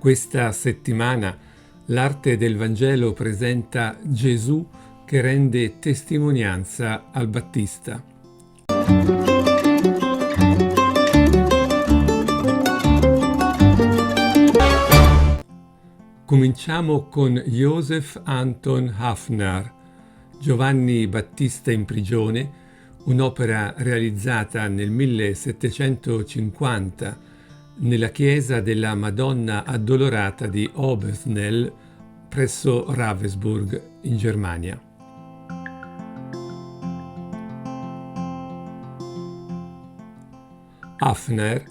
Questa settimana l'arte del Vangelo presenta Gesù che rende testimonianza al Battista. Cominciamo con Josef Anton Hafner, Giovanni Battista in prigione, un'opera realizzata nel 1750 nella chiesa della Madonna Addolorata di Obersnel presso Ravensburg in Germania. Hafner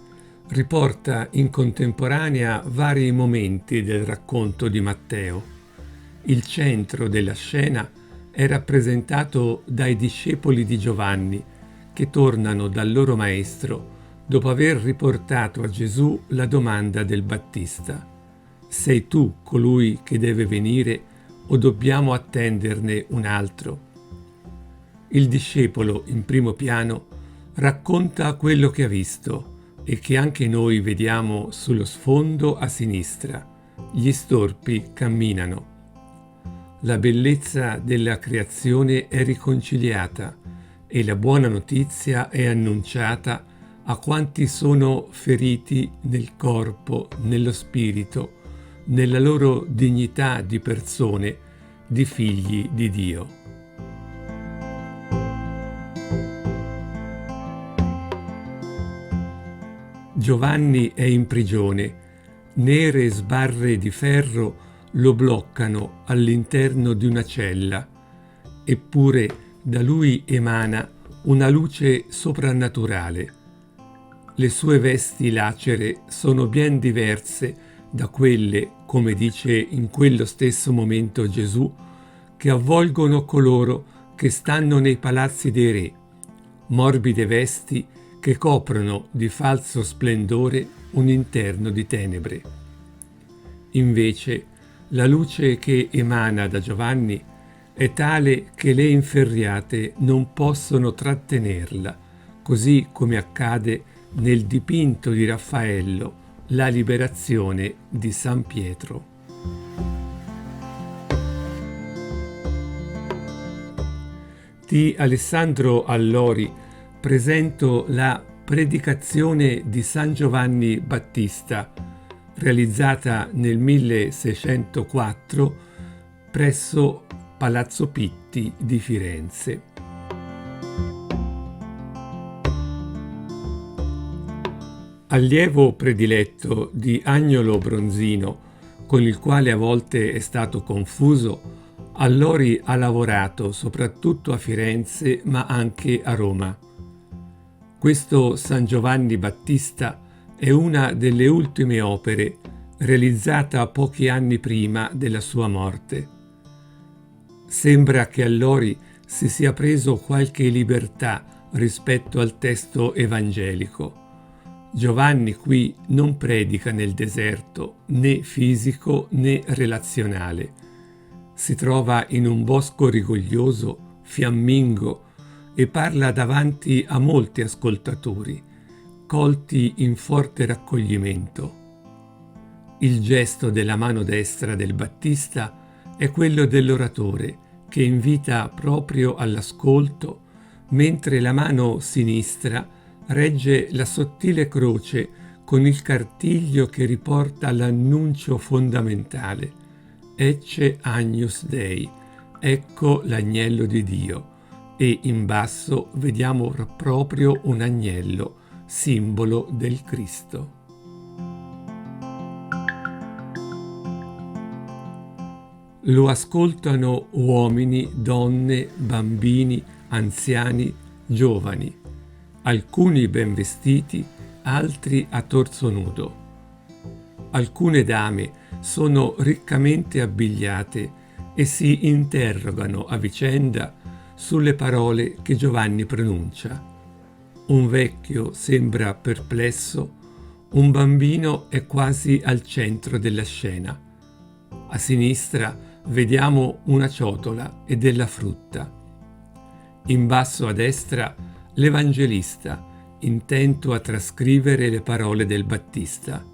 riporta in contemporanea vari momenti del racconto di Matteo. Il centro della scena è rappresentato dai discepoli di Giovanni che tornano dal loro maestro dopo aver riportato a Gesù la domanda del Battista: sei tu colui che deve venire o dobbiamo attenderne un altro? Il discepolo in primo piano racconta quello che ha visto e che anche noi vediamo sullo sfondo a sinistra. Gli storpi camminano. La bellezza della creazione è riconciliata e la buona notizia è annunciata a quanti sono feriti nel corpo, nello spirito, nella loro dignità di persone, di figli di Dio. Giovanni è in prigione, nere sbarre di ferro lo bloccano all'interno di una cella, eppure da lui emana una luce soprannaturale. Le sue vesti lacere sono ben diverse da quelle, come dice in quello stesso momento Gesù, che avvolgono coloro che stanno nei palazzi dei re, morbide vesti che coprono di falso splendore un interno di tenebre. Invece, la luce che emana da Giovanni è tale che le inferriate non possono trattenerla, così come accade nel dipinto di Raffaello, La liberazione di San Pietro. Di Alessandro Allori presento la Predicazione di San Giovanni Battista, realizzata nel 1604 presso Palazzo Pitti di Firenze. Allievo prediletto di Agnolo Bronzino, con il quale a volte è stato confuso, Allori ha lavorato soprattutto a Firenze ma anche a Roma. Questo San Giovanni Battista è una delle ultime opere realizzata pochi anni prima della sua morte. Sembra che Allori si sia preso qualche libertà rispetto al testo evangelico. Giovanni qui non predica nel deserto, né fisico né relazionale. Si trova in un bosco rigoglioso, fiammingo, e parla davanti a molti ascoltatori, colti in forte raccoglimento. Il gesto della mano destra del Battista è quello dell'oratore, che invita proprio all'ascolto, mentre la mano sinistra regge la sottile croce con il cartiglio che riporta l'annuncio fondamentale: Ecce Agnus Dei, ecco l'agnello di Dio, e in basso vediamo proprio un agnello, simbolo del Cristo. Lo ascoltano uomini, donne, bambini, anziani, giovani, alcuni ben vestiti, altri a torso nudo. Alcune dame sono riccamente abbigliate e si interrogano a vicenda sulle parole che Giovanni pronuncia. Un vecchio sembra perplesso, un bambino è quasi al centro della scena. A sinistra vediamo una ciotola e della frutta. In basso a destra l'Evangelista, intento a trascrivere le parole del Battista.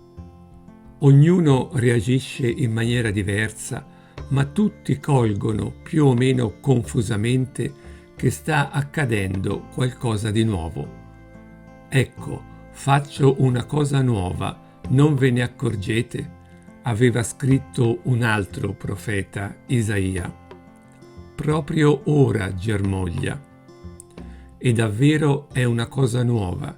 Ognuno reagisce in maniera diversa, ma tutti colgono più o meno confusamente che sta accadendo qualcosa di nuovo. Ecco, faccio una cosa nuova, non ve ne accorgete? Aveva scritto un altro profeta, Isaia. Proprio ora germoglia. E davvero è una cosa nuova.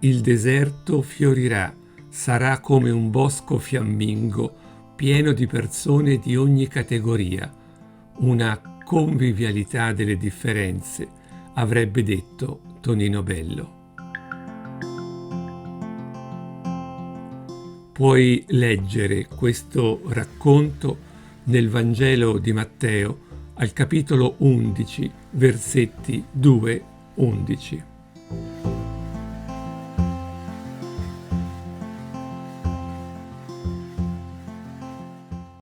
Il deserto fiorirà, sarà come un bosco fiammingo, pieno di persone di ogni categoria, una convivialità delle differenze, avrebbe detto Tonino Bello. Puoi leggere questo racconto nel Vangelo di Matteo al capitolo 11, versetti 2-11.